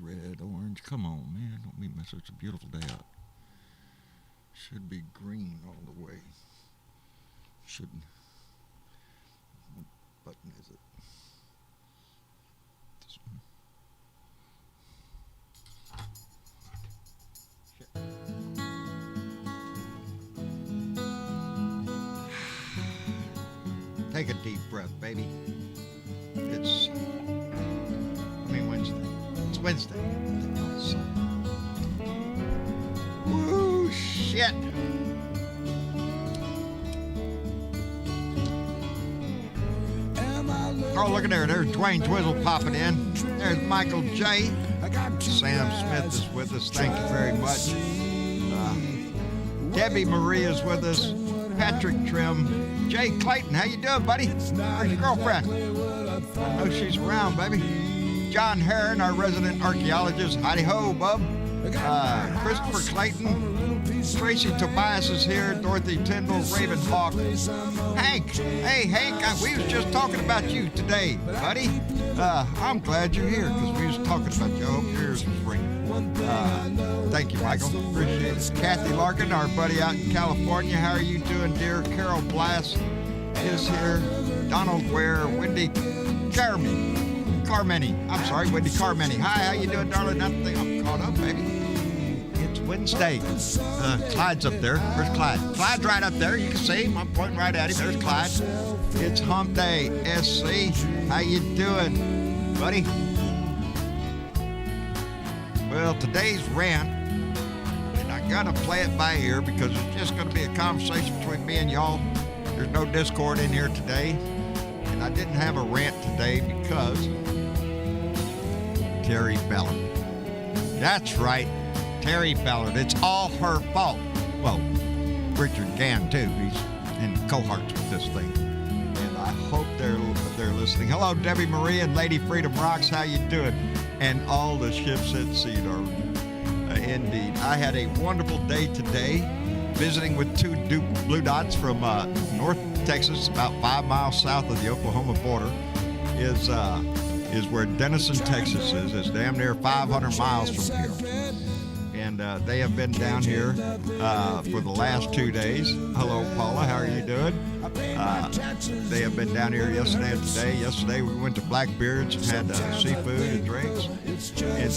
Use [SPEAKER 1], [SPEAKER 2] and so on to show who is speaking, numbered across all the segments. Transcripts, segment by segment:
[SPEAKER 1] red, orange. Come on, man. Don't be messing. It's a beautiful day out. Should be green all the way. Shouldn't. What button is it? This one. Take a deep breath, baby. Wednesday. It's Wednesday. Woo, shit. Oh, look at there. There's Dwayne Twizzle popping in. There's Michael J. Sam Smith is with us. Thank you very much. Debbie Marie is with us. Patrick Trim. Jay Clayton, how you doing, buddy? Where's your girlfriend? I know she's around, baby. John Heron, our resident archaeologist. Howdy ho, bub. Christopher Clayton. Tracy Tobias is here. Dorothy Tyndall, Raven Hawk. Hank. Hey, Hank, we was just talking about you today, buddy. I'm glad you're here because we was talking about you. I hope your ears was ringing. Thank you, Michael. Appreciate it. Kathy Larkin, our buddy out in California. How are you doing, dear? Carol Blass is here. Donald Ware, Wendy Carmeny. I'm sorry, Wendy Carmeny. Hi, how you doing, darling? Nothing. I'm caught up, baby. It's Wednesday. Clyde's up there. Where's Clyde? Clyde's right up there. You can see him. I'm pointing right at him. There's Clyde. It's Hump Day. SC, how you doing, buddy? Well, today's rant, and I gotta play it by ear because it's just gonna be a conversation between me and y'all. There's no Discord in here today, and I didn't have a rant today because Terry Ballard. That's right, Terry Ballard. It's all her fault. Well, Richard Gann too. He's in cohorts with this thing, and I hope they're listening. Hello, Debbie Marie and Lady Freedom Rocks. How you doing? And all the ships at sea, darling. Indeed. I had a wonderful day today visiting with two Blue Dots from North Texas, about 5 miles south of the Oklahoma border, is where Denison, Texas is. It's damn near 500 miles from here. And they have been down here for the last 2 days. Hello, Paula. How are you doing? They have been down here yesterday and today. Yesterday we went to Blackbeard's and had seafood and drinks. And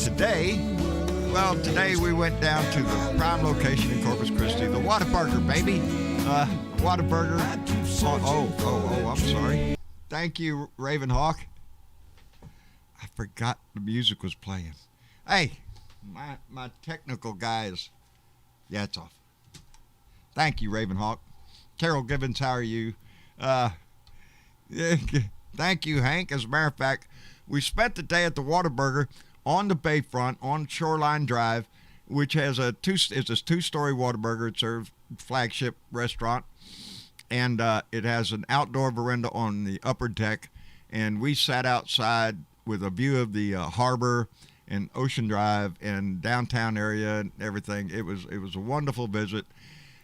[SPEAKER 1] today we went down to the prime location in Corpus Christi, the Whataburger, baby. Whataburger. Oh, I'm sorry. Thank you, Raven Hawk. I forgot the music was playing. Hey, my technical guys. Yeah, it's off. Thank you, Raven Hawk. Carol Gibbons, how are you? Thank you, Hank. As a matter of fact, we spent the day at the Whataburger on the bayfront on Shoreline Drive, which has it's a two-story Whataburger. It's their flagship restaurant, and it has an outdoor veranda on the upper deck, and we sat outside with a view of the harbor and Ocean Drive and downtown area and everything. It was a wonderful visit.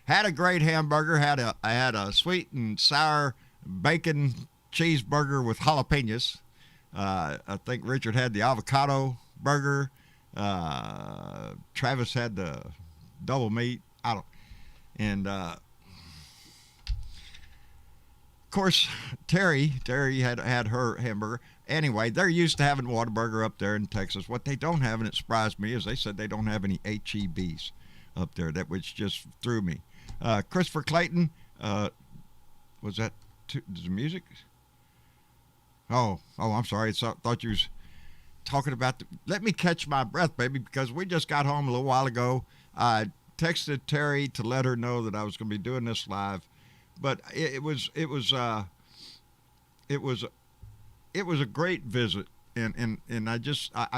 [SPEAKER 1] Had a great hamburger. I had a sweet and sour bacon cheeseburger with jalapenos. I think Richard had the avocado burger. Travis had the double meat. Of course, Terry had her hamburger. Anyway, they're used to having Whataburger up there in Texas. What they don't have, and it surprised me, is they said they don't have any HEBs up there, which just threw me. Christopher Clayton, was that the music? Oh, I'm sorry. Thought you was talking about let me catch my breath, baby, because we just got home a little while ago. I texted Terry to let her know that I was going to be doing this live, but it was a great visit, and I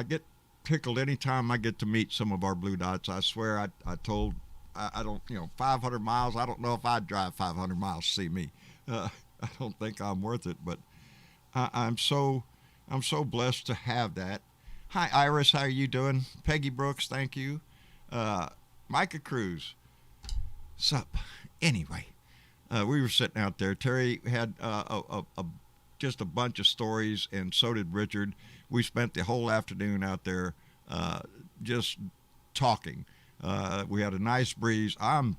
[SPEAKER 1] get tickled anytime I get to meet some of our Blue Dots. I swear, I told. I don't, 500 miles. I don't know if I'd drive 500 miles to see me. I don't think I'm worth it, but I'm so blessed to have that. Hi, Iris. How are you doing? Peggy Brooks, thank you. Micah Cruz. Sup? Anyway, we were sitting out there. Terry had just a bunch of stories, and so did Richard. We spent the whole afternoon out there just talking. We had a nice breeze. I'm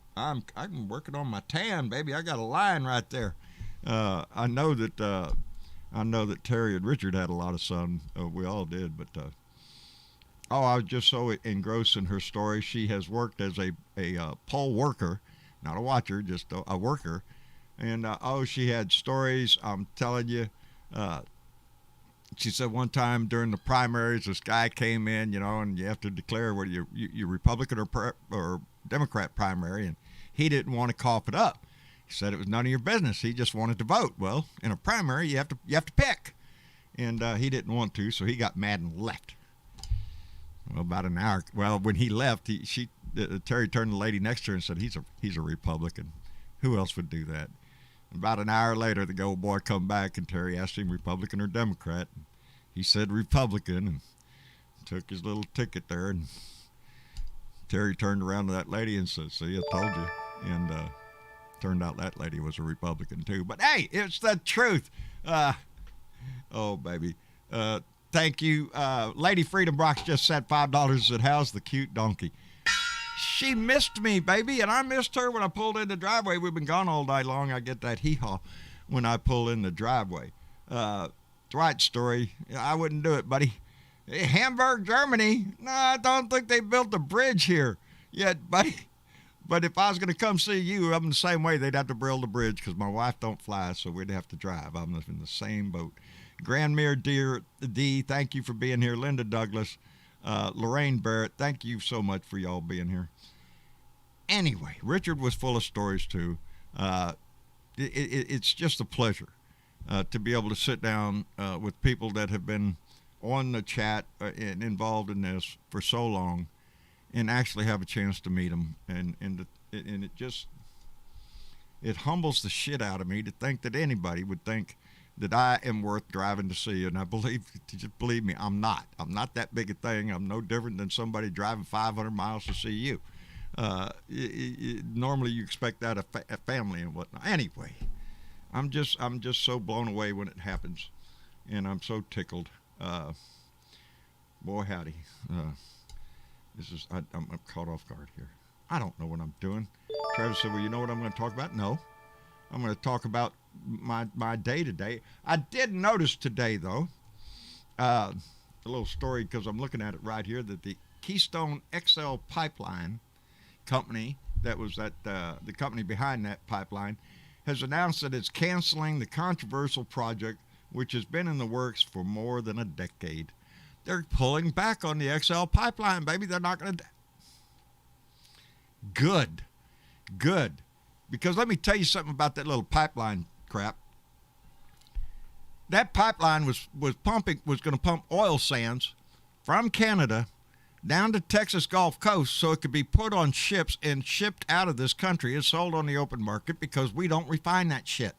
[SPEAKER 1] working on my tan, baby. I got a line right there. I know that Terry and Richard had a lot of sun. We all did, but I was just so engrossed in her story. She has worked as a poll worker, not a watcher, just a worker. And she had stories. I'm telling you. She said one time during the primaries, this guy came in, and you have to declare whether you're Republican or Democrat primary, and he didn't want to cough it up. He said it was none of your business. He just wanted to vote. Well, in a primary, you have to pick, and he didn't want to, so he got mad and left. Well, about an hour. Well, when he left, Terry turned to the lady next to her and said, "He's a Republican. Who else would do that?" About an hour later, the old boy come back, and Terry asked him Republican or Democrat. And he said Republican, and took his little ticket there. And Terry turned around to that lady and said, "See, I told you." And turned out that lady was a Republican too. But hey, it's the truth. Oh, baby. Thank you. Lady Freedom Brox just said $5 said, "How's the cute donkey?" She missed me, baby, and I missed her when I pulled in the driveway. We've been gone all day long. I get that hee-haw when I pull in the driveway. Right story. I wouldn't do it, buddy. Hey, Hamburg, Germany. No, I don't think they built a bridge here yet, buddy. But if I was going to come see you, I'm the same way. They'd have to build a bridge because my wife don't fly, so we'd have to drive. I'm in the same boat. Grandmere D, thank you for being here. Linda Douglas. Lorraine Barrett, thank you so much for y'all being here. Anyway, Richard was full of stories too. It's just a pleasure to be able to sit down with people that have been on the chat and involved in this for so long, and actually have a chance to meet them. And it humbles the shit out of me to think that anybody would think that I am worth driving to see. And just believe me, I'm not. I'm not that big a thing. I'm no different than somebody driving 500 miles to see you. Normally you expect that a family and whatnot. Anyway, I'm just so blown away when it happens, and I'm so tickled. Boy, howdy. I'm caught off guard here. I don't know what I'm doing. Travis said, "Well, you know what I'm going to talk about?" No. I'm going to talk about my day today. I did notice today, though, a little story, because I'm looking at it right here, that the Keystone XL pipeline company, that was the company behind that pipeline, has announced that it's canceling the controversial project, which has been in the works for more than a decade. They're pulling back on the XL pipeline, baby. They're not going to. Good. Because let me tell you something about that little pipeline crap. That pipeline was going to pump oil sands from Canada down to Texas Gulf Coast so it could be put on ships and shipped out of this country and sold on the open market, because we don't refine that shit.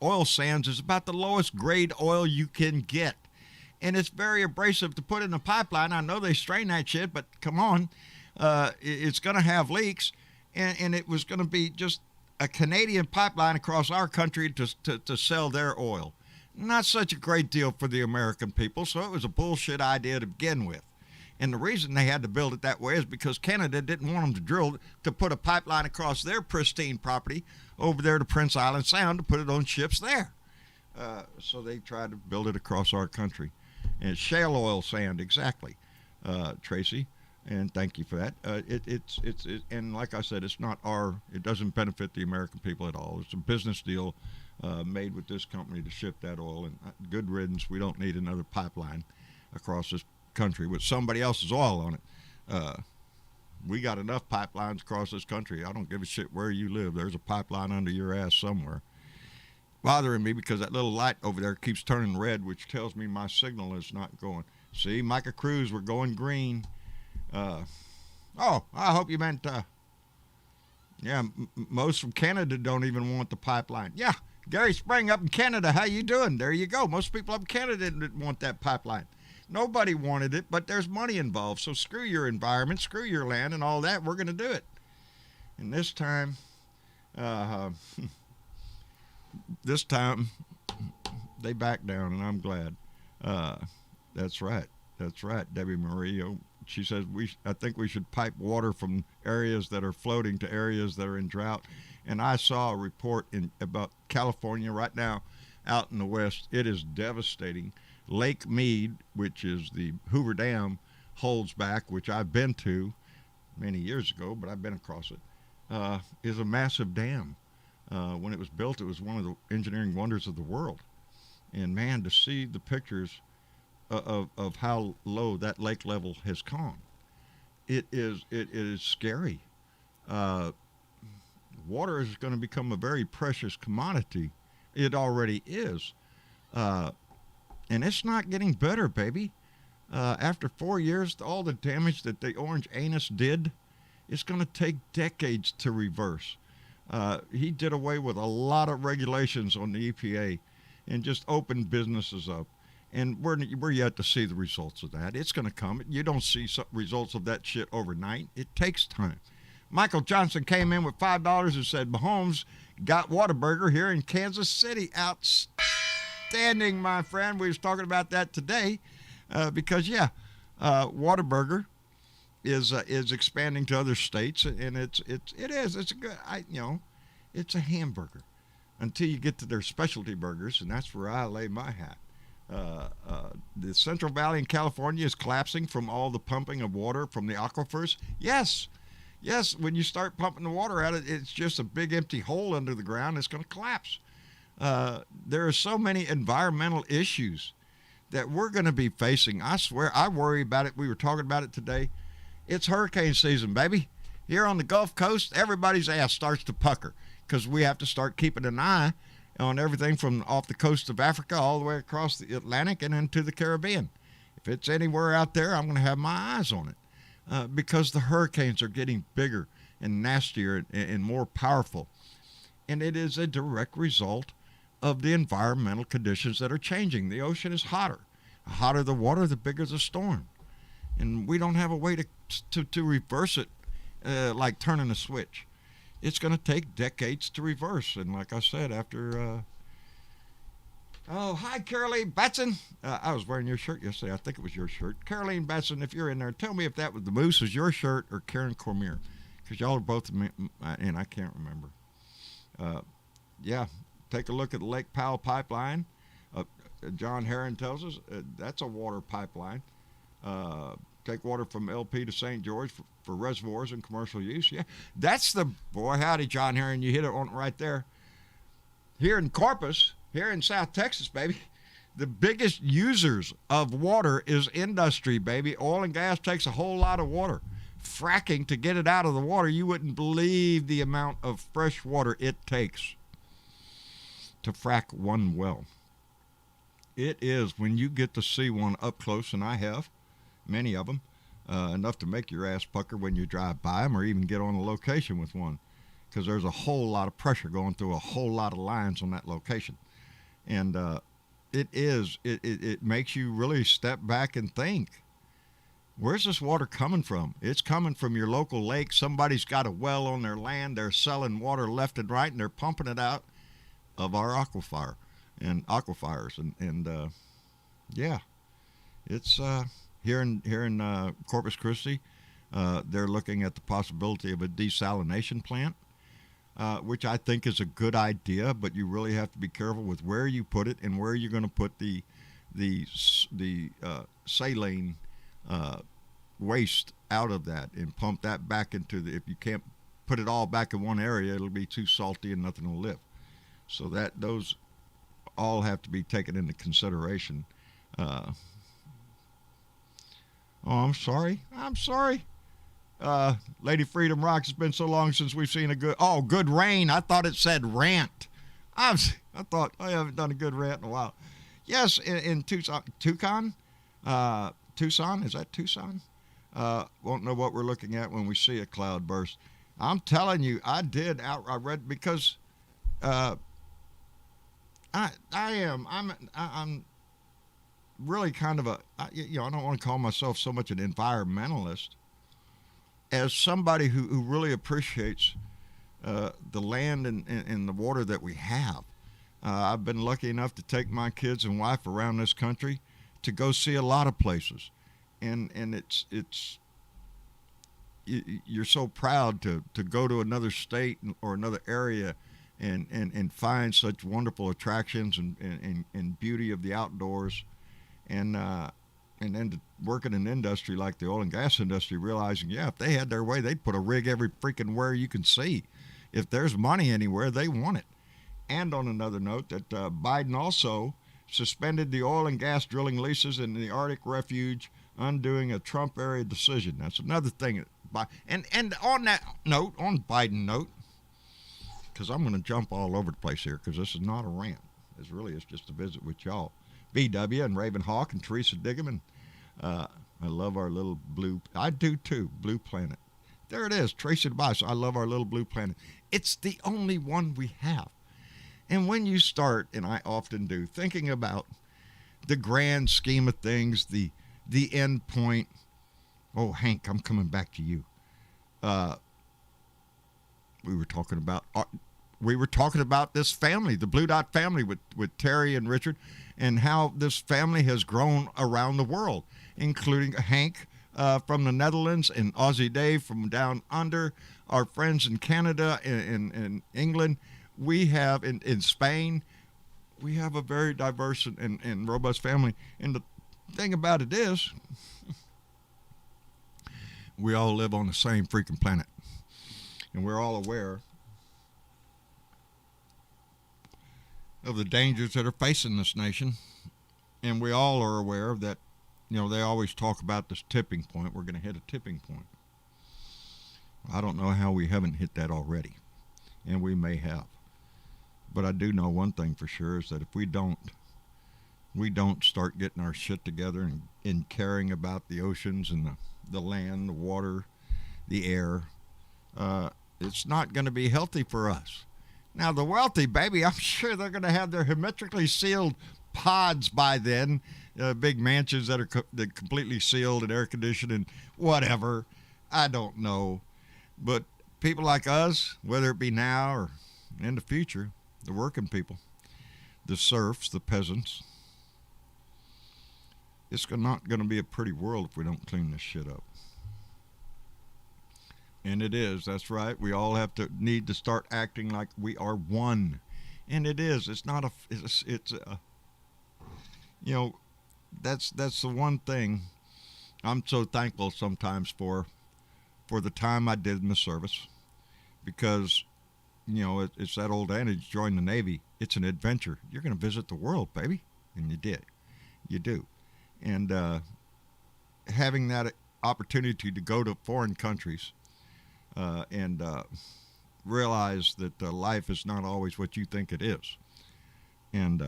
[SPEAKER 1] Oil sands is about the lowest grade oil you can get, and it's very abrasive to put in a pipeline. I know they strain that shit, but come on, it's going to have leaks. And it was going to be just a Canadian pipeline across our country to sell their oil. Not such a great deal for the American people, so it was a bullshit idea to begin with. And the reason they had to build it that way is because Canada didn't want them to put a pipeline across their pristine property over there to Prince Island Sound to put it on ships there. So they tried to build it across our country. And it's shale oil sand, exactly, Tracy. And thank you for that. And like I said, it doesn't benefit the American people at all. It's a business deal made with this company to ship that oil. And good riddance. We don't need another pipeline across this country with somebody else's oil on it. We got enough pipelines across this country. I don't give a shit where you live. There's a pipeline under your ass somewhere. Bothering me because that little light over there keeps turning red, which tells me my signal is not going. See, Micah Cruz, we're going green. I hope you meant, most from Canada don't even want the pipeline. Yeah, Gary Spring up in Canada, how you doing? There you go. Most people up in Canada didn't want that pipeline. Nobody wanted it, but there's money involved. So screw your environment, screw your land and all that. We're going to do it. And this time, they backed down, and I'm glad. That's right. That's right, Debbie Marie. She says I think we should pipe water from areas that are floating to areas that are in drought. And I saw a report about California right now, out in the west. It is devastating. Lake Mead, which is the Hoover Dam, holds back, which I've been to many years ago, but I've been across it. Is a massive dam. When it was built, it was one of the engineering wonders of the world. And man, to see the pictures of how low that lake level has gone, it is scary. Water is going to become a very precious commodity. It already is, and it's not getting better, baby. After 4 years, all the damage that the orange anus did, it's going to take decades to reverse. He did away with a lot of regulations on the EPA and just opened businesses up. And we're yet to see the results of that. It's going to come. You don't see results of that shit overnight. It takes time. Michael Johnson came in with $5 and said, Mahomes got Whataburger here in Kansas City. Outstanding, my friend. We was talking about that today because, Whataburger is expanding to other states, and it's a good, it's a hamburger until you get to their specialty burgers, and that's where I lay my hat. The Central Valley in California is collapsing from all the pumping of water from the aquifers. Yes, when you start pumping the water out, it's just a big empty hole under the ground. It's going to collapse. There are so many environmental issues that we're going to be facing. I swear, I worry about it. We were talking about it today. It's hurricane season, baby. Here on the Gulf Coast, everybody's ass starts to pucker because we have to start keeping an eye on everything from off the coast of Africa all the way across the Atlantic and into the Caribbean. If it's anywhere out there, I'm going to have my eyes on it because the hurricanes are getting bigger and nastier and more powerful. And it is a direct result of the environmental conditions that are changing. The ocean is hotter. The hotter the water, the bigger the storm. And we don't have a way to reverse it like turning a switch. It's going to take decades to reverse. And like I said, after... hi, Caroline Batson. I was wearing your shirt yesterday. I think it was your shirt. Caroline Batson, if you're in there, tell me if that was the Moose was your shirt or Karen Cormier. Because y'all are both... And I can't remember. Take a look at the Lake Powell pipeline. John Herron tells us that's a water pipeline. Take water from LP to St. George for reservoirs and commercial use. Yeah, that's the boy. Howdy, John Herron. You hit it on right there. Here in Corpus, here in South Texas, baby, the biggest users of water is industry, baby. Oil and gas takes a whole lot of water. Fracking to get it out of the water, you wouldn't believe the amount of fresh water it takes to frack one well. It is, when you get to see one up close, and I have many of them, enough to make your ass pucker when you drive by them or even get on a location with one, because there's a whole lot of pressure going through a whole lot of lines on that location. And it makes you really step back and think, where's this water coming from? It's coming from your local lake. Somebody's got a well on their land. They're selling water left and right, and they're pumping it out of our aquifers. It's here in Corpus Christi. They're looking at the possibility of a desalination plant, which I think is a good idea, but you really have to be careful with where you put it and where you're going to put the saline waste out of that and pump that back into if you can't put it all back in one area, it'll be too salty and nothing will live. So those all have to be taken into consideration. I'm sorry. Lady Freedom Rocks, it's been so long since we've seen a good rain. I thought it said rant. I thought I haven't done a good rant in a while. Yes, in Tucson, is that Tucson? Won't know what we're looking at when we see a cloud burst. I'm telling you, I read because I'm really kind of I don't want to call myself so much an environmentalist as somebody who really appreciates the land and the water that we have. I've been lucky enough to take my kids and wife around this country to go see a lot of places. and you're so proud to go to another state or another area and find such wonderful attractions and beauty of the outdoors, and then to work in an industry like the oil and gas industry, realizing, yeah, if they had their way, they'd put a rig every freaking where you can see. If there's money anywhere, they want it. And on another note, that Biden also suspended the oil and gas drilling leases in the Arctic refuge, undoing a Trump era decision. That's another thing. And on that note, on Biden note, because I'm going to jump all over the place here, because this is not a rant. This really is just a visit with y'all. BW and Raven Hawk and Teresa Diggum, and I love our little blue. I do too. Blue planet. There it is. Tracy DeBias. I love our little blue planet. It's the only one we have. And when you start, and I often do, thinking about the grand scheme of things, the end point. Oh, Hank, I'm coming back to you. We were talking about this family, the Blue Dot family, with Terry and Richard, and how this family has grown around the world, including Hank from the Netherlands and Aussie Dave from down under, our friends in Canada and England. We have in Spain, we have a very diverse and robust family. And the thing about it is, we all live on the same freaking planet. And we're all aware of the dangers that are facing this nation. And we all are aware that, they always talk about this tipping point. We're going to hit a tipping point. I don't know how we haven't hit that already. And we may have. But I do know one thing for sure is that if we don't start getting our shit together and caring about the oceans and the land, the water, the air, it's not going to be healthy for us. Now, the wealthy, baby, I'm sure they're going to have their hermetically sealed pods by then, big mansions that are completely sealed and air conditioned and whatever. I don't know. But people like us, whether it be now or in the future, the working people, the serfs, the peasants, it's not going to be a pretty world if we don't clean this shit up. And it is. That's right. We all need to start acting like we are one. And it is. It's not a. It's a. That's the one thing I'm so thankful sometimes for the time I did in the service, because it's that old adage: join the Navy. It's an adventure. You're going to visit the world, baby, and you do, and having that opportunity to go to foreign countries. And realize that life is not always what you think it is. And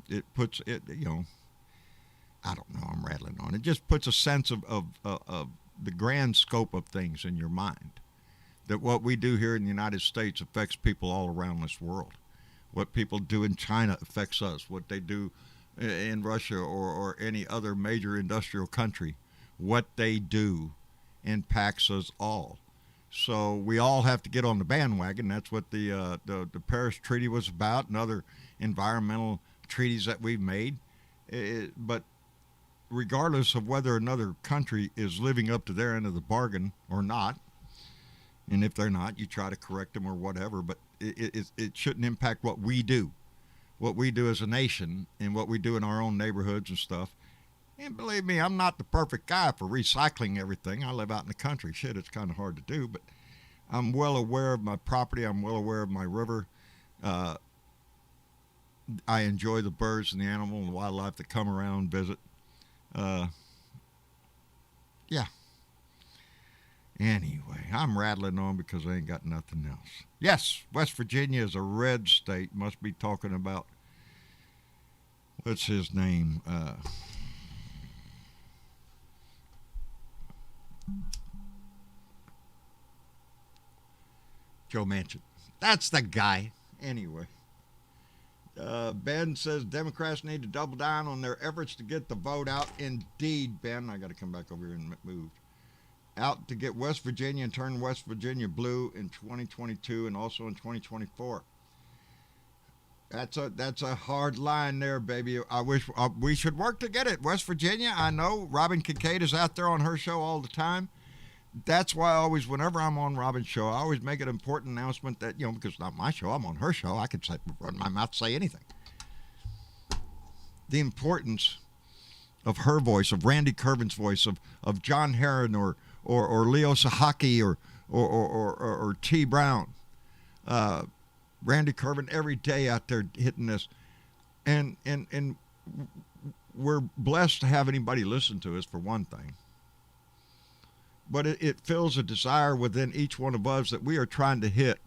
[SPEAKER 1] it puts it, I don't know, I'm rattling on. It just puts a sense of the grand scope of things in your mind. That what we do here in the United States affects people all around this world. What people do in China affects us. What they do in Russia or any other major industrial country, what they do impacts us all. So we all have to get on the bandwagon. That's what the Paris Treaty was about, and other environmental treaties that we've made. But regardless of whether another country is living up to their end of the bargain or not, and if they're not, you try to correct them or whatever, but it shouldn't impact what we do as a nation, and what we do in our own neighborhoods and stuff. And believe me, I'm not the perfect guy for recycling everything. I live out in the country. Shit, it's kind of hard to do, but I'm well aware of my property. I'm well aware of my river. I enjoy the birds and the animal and the wildlife that come around and visit. Yeah. Anyway, I'm rattling on because I ain't got nothing else. Yes, West Virginia is a red state. Must be talking about, what's his name? Joe Manchin. That's the guy. Anyway. Ben says Democrats need to double down on their efforts to get the vote out. Indeed, Ben. I got to come back over here and move. Out to get West Virginia and turn West Virginia blue in 2022 and also in 2024. That's a hard line there, baby. I wish we should work to get it. West Virginia, I know Robin Kincaid is out there on her show all the time. That's why I always, whenever I'm on Robin's show, I always make an important announcement that, because it's not my show, I'm on her show. I could run my mouth, say anything. The importance of her voice, of Randy Kervin's voice, of John Herron or Leo Sahaki or T. Brown. Randy Kervin every day out there hitting this. And we're blessed to have anybody listen to us, for one thing. But it fills a desire within each one of us that we are trying to hit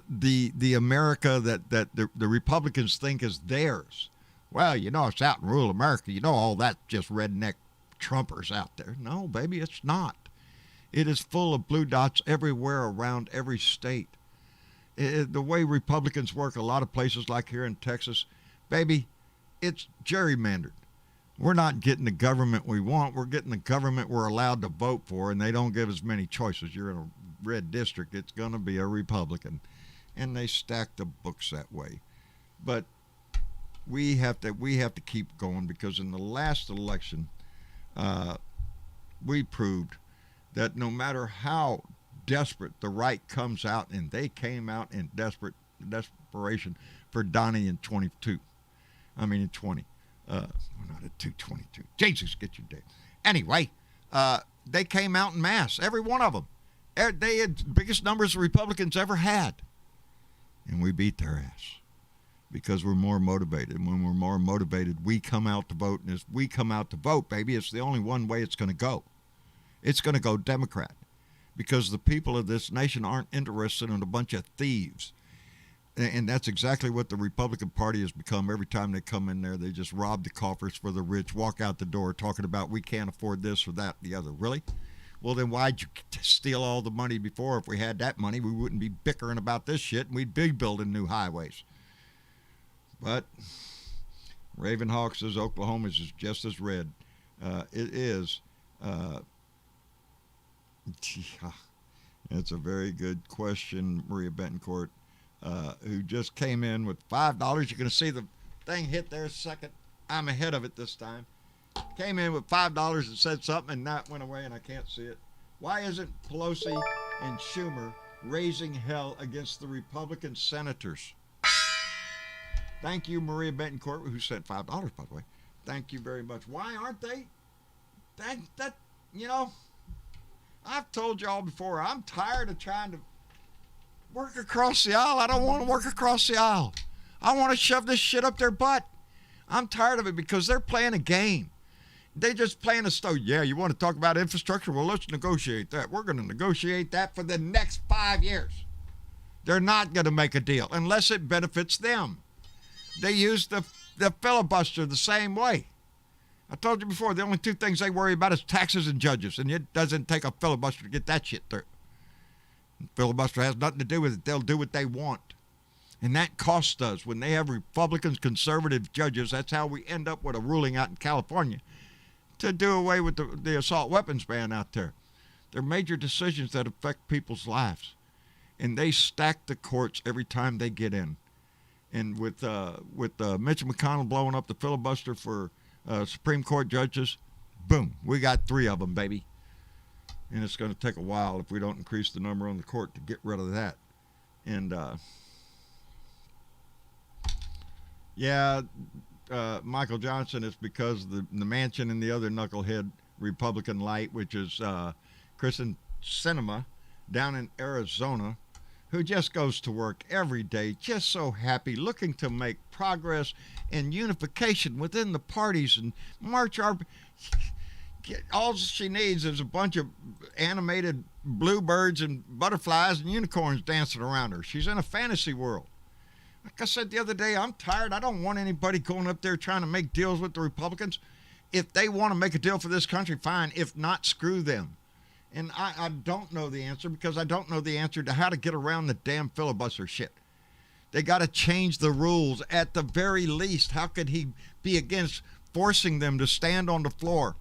[SPEAKER 1] the America that the Republicans think is theirs. Well, it's out in rural America. All that just redneck Trumpers out there. No, baby, it's not. It is full of blue dots everywhere around every state. The way Republicans work a lot of places like here in Texas, baby, it's gerrymandered. We're not getting the government we want. We're getting the government we're allowed to vote for, and they don't give us many choices. You're in a red district, it's going to be a Republican. And they stack the books that way. But we have to keep going, because in the last election, we proved that no matter how desperate the right comes out, and they came out in desperation for Donnie in 20. Not at 222. Jesus, get your day. Anyway, they came out in mass, every one of them. They had the biggest numbers the Republicans ever had. And we beat their ass because we're more motivated. And when we're more motivated, we come out to vote. And as we come out to vote, baby, it's the only one way it's going to go. It's going to go Democrat, because the people of this nation aren't interested in a bunch of thieves. And that's exactly what the Republican Party has become. Every time they come in there, they just rob the coffers for the rich, walk out the door talking about we can't afford this or that, the other. Really? Well, then why'd you steal all the money before? If we had that money, we wouldn't be bickering about this shit, and we'd be building new highways. But Ravenhawk says Oklahoma is just as red. It is. It's a very good question, Maria Betancourt, who just came in with $5. You're going to see the thing hit there a second. I'm ahead of it this time. Came in with $5 and said something, and now it went away, and I can't see it. Why isn't Pelosi and Schumer raising hell against the Republican senators? Thank you, Maria Betancourt, who sent $5, by the way. Thank you very much. Why aren't they? I've told y'all before, I'm tired of trying to work across the aisle. I don't want to work across the aisle. I want to shove this shit up their butt. I'm tired of it because they're playing a game. They just playing a story. Yeah, you want to talk about infrastructure? Well, let's negotiate that. We're going to negotiate that for the next 5 years. They're not going to make a deal unless it benefits them. They use the filibuster the same way. I told you before, the only two things they worry about is taxes and judges, and it doesn't take a filibuster to get that shit through. Filibuster has nothing to do with it. They'll do what they want. And that costs us. When they have Republicans, conservative judges, that's how we end up with a ruling out in California to do away with the assault weapons ban out there. They're major decisions that affect people's lives. And they stack the courts every time they get in. And with Mitch McConnell blowing up the filibuster for Supreme Court judges, boom, we got 3 of them, baby. And it's going to take a while if we don't increase the number on the court to get rid of that. And, Michael Johnson, is because the Manchin and the other knucklehead Republican light, which is Kristen Sinema down in Arizona, who just goes to work every day, just so happy, looking to make progress and unification within the parties and march our... All she needs is a bunch of animated bluebirds and butterflies and unicorns dancing around her. She's in a fantasy world. Like I said the other day, I'm tired. I don't want anybody going up there trying to make deals with the Republicans. If they want to make a deal for this country, fine. If not, screw them. And I don't know the answer, because I don't know the answer to how to get around the damn filibuster shit. They got to change the rules at the very least. How could he be against forcing them to stand on the floor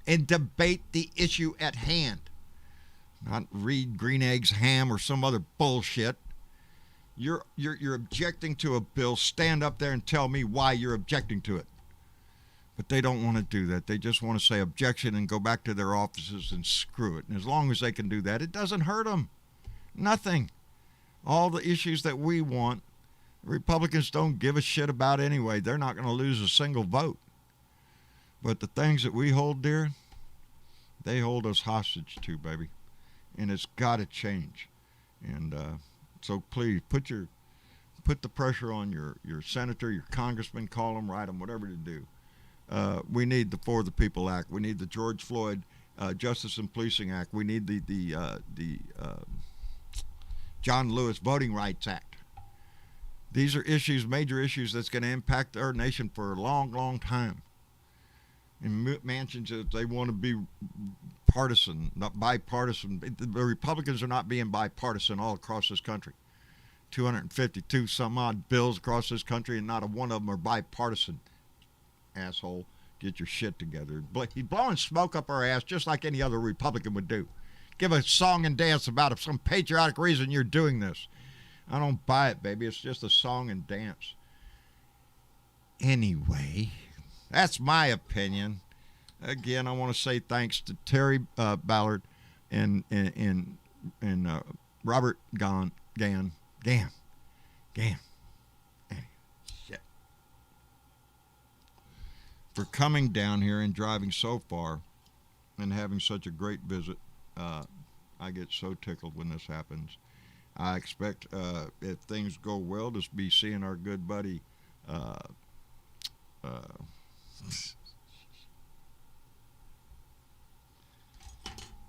[SPEAKER 1] and debate the issue at hand? Not read Green Eggs Ham or some other bullshit. You're objecting to a bill. Stand up there and tell me why you're objecting to it. But they don't want to do that. They just want to say objection and go back to their offices and screw it. And as long as they can do that, it doesn't hurt them. Nothing. All the issues that we want, Republicans don't give a shit about anyway. They're not going to lose a single vote. But the things that we hold dear, they hold us hostage to, baby. And it's got to change. And so please put the pressure on your senator, your congressman, call them, write them, whatever to do. We need the For the People Act. We need the George Floyd Justice and Policing Act. We need the John Lewis Voting Rights Act. These are issues, major issues that's going to impact our nation for a long, long time. And mansions, they want to be partisan, not bipartisan. The Republicans are not being bipartisan all across this country. 252 some odd bills across this country, and not a one of them are bipartisan. Asshole, get your shit together. He's blowing smoke up our ass just like any other Republican would do. Give a song and dance about it, some patriotic reason you're doing this. I don't buy it, baby. It's just a song and dance. Anyway, that's my opinion. Again, I want to say thanks to Terry Ballard and Robert Gann. Shit. For coming down here and driving so far and having such a great visit. I get so tickled when this happens. I expect, if things go well, to be seeing our good buddy,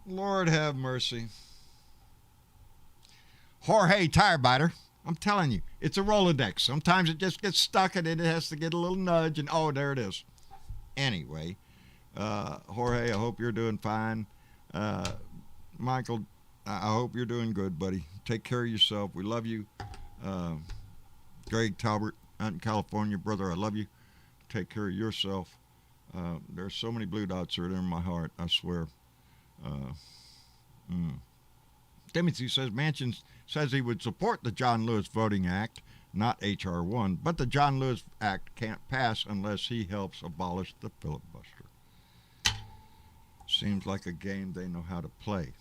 [SPEAKER 1] Lord have mercy, Jorge Tirebiter. I'm telling you, it's a Rolodex. Sometimes it just gets stuck and it has to get a little nudge, and oh, there it is. Anyway, Jorge, I hope you're doing fine. Michael, I hope you're doing good, buddy. Take care of yourself. We love you. Greg Talbert out in California, brother, I love you. Take care of yourself. There's so many blue dots that are in my heart, I swear. Timothy says Manchin says he would support the John Lewis Voting Act, not H.R. 1, but the John Lewis Act can't pass unless he helps abolish the filibuster. Seems like a game they know how to play.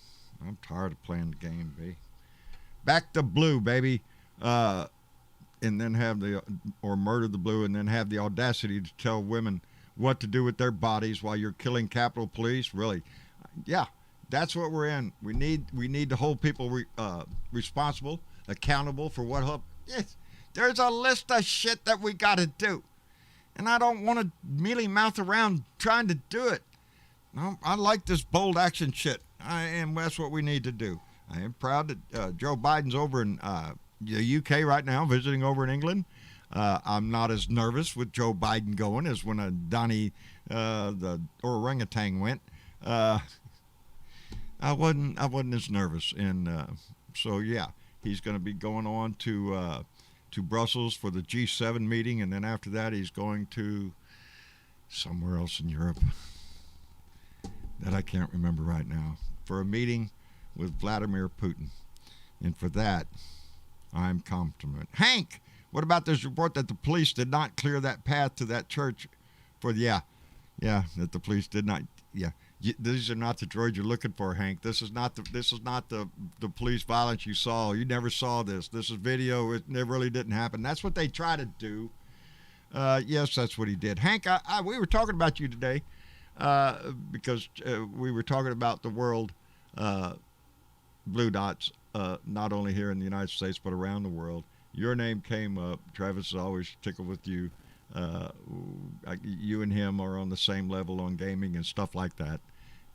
[SPEAKER 1] I'm tired of playing the game, baby. Back to blue, baby. And then murder the blue, and then have the audacity to tell women what to do with their bodies while you're killing Capitol Police. Really, yeah, that's what we're in. We need to hold people responsible, accountable for what. Yes, there's a list of shit that we got to do, and I don't want to mealy mouth around trying to do it. No, I like this bold action shit, and that's what we need to do. I am proud that Joe Biden's over in the UK right now, visiting over in England. I'm not as nervous with Joe Biden going as when Donnie the orangutan went. I wasn't as nervous, and so yeah, he's going to be going on to Brussels for the G7 meeting, and then after that he's going to somewhere else in Europe that I can't remember right now, for a meeting with Vladimir Putin. And for that, I'm confident. Hank, what about this report that the police did not clear that path to that church for that the police did not, these are not the droids you're looking for, Hank. This is not the police violence you saw. You never saw this. This is video. It really didn't happen. That's what they try to do. Yes, that's what he did. Hank, we were talking about you today. Because we were talking about the world blue dots, not only here in the United States, but around the world. Your name came up. Travis is always tickled with you. You and him are on the same level on gaming and stuff like that.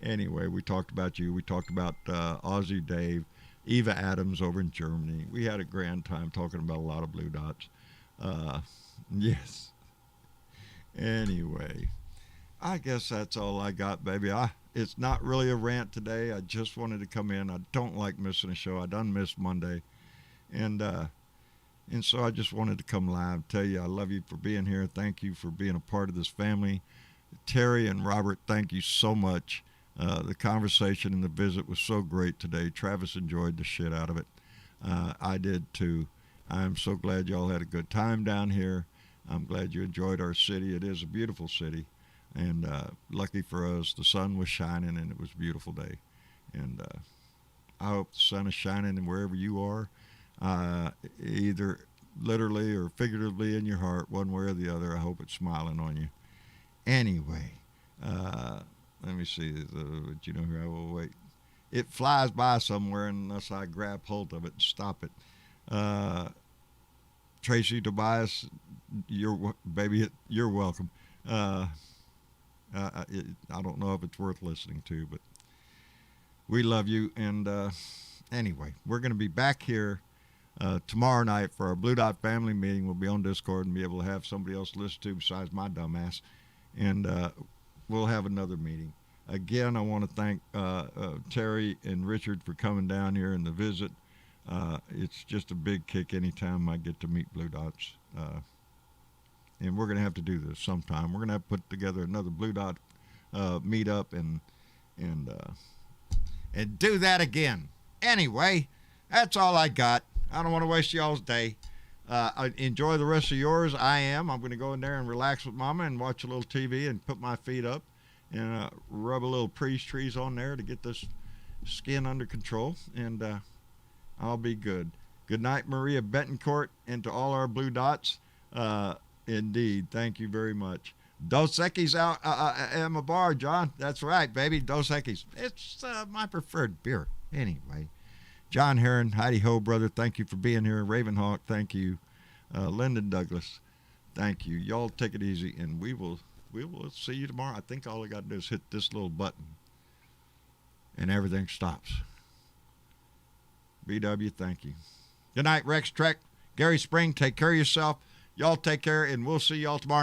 [SPEAKER 1] Anyway, we talked about you. We talked about Aussie Dave, Eva Adams over in Germany. We had a grand time talking about a lot of blue dots. Yes. Anyway, I guess that's all I got, baby. It's not really a rant today. I just wanted to come in. I don't like missing a show. I done missed Monday. And so I just wanted to come live, tell you I love you for being here. Thank you for being a part of this family. Terry and Robert, thank you so much. The conversation and the visit was so great today. Travis enjoyed the shit out of it. I did too. I'm so glad y'all had a good time down here. I'm glad you enjoyed our city. It is a beautiful city. And lucky for us, the sun was shining and it was a beautiful day. And I hope the sun is shining wherever you are, either literally or figuratively in your heart, one way or the other. I hope it's smiling on you. Anyway, let me see. You know, here I will wait. It flies by somewhere unless I grab hold of it and stop it. Tracy Tobias, you're welcome. I don't know if it's worth listening to, but we love you. And anyway, we're going to be back here tomorrow night for our Blue Dot family meeting. We'll be on Discord and be able to have somebody else to listen to besides my dumbass. And we'll have another meeting. Again, I want to thank Terry and Richard for coming down here and the visit. It's just a big kick anytime I get to meet Blue Dots. And we're going to have to do this sometime. We're going to have to put together another Blue Dot meetup and do that again. Anyway, that's all I got. I don't want to waste y'all's day. Enjoy the rest of yours. I'm going to go in there and relax with Mama and watch a little TV and put my feet up and rub a little priest trees on there to get this skin under control. And I'll be good. Good night, Maria Betancourt, and to all our Blue Dots. Indeed, thank you very much. Dos Equis out in my bar, John. That's right, baby. Dos Equis. It's my preferred beer. Anyway, John Heron, Heidi Ho, brother, thank you for being here. Ravenhawk, thank you. Lyndon Douglas, thank you. Y'all take it easy, and we will see you tomorrow. I think all I got to do is hit this little button, and everything stops. BW, thank you. Good night, Rex Trek. Gary Spring, take care of yourself. Y'all take care, and we'll see y'all tomorrow.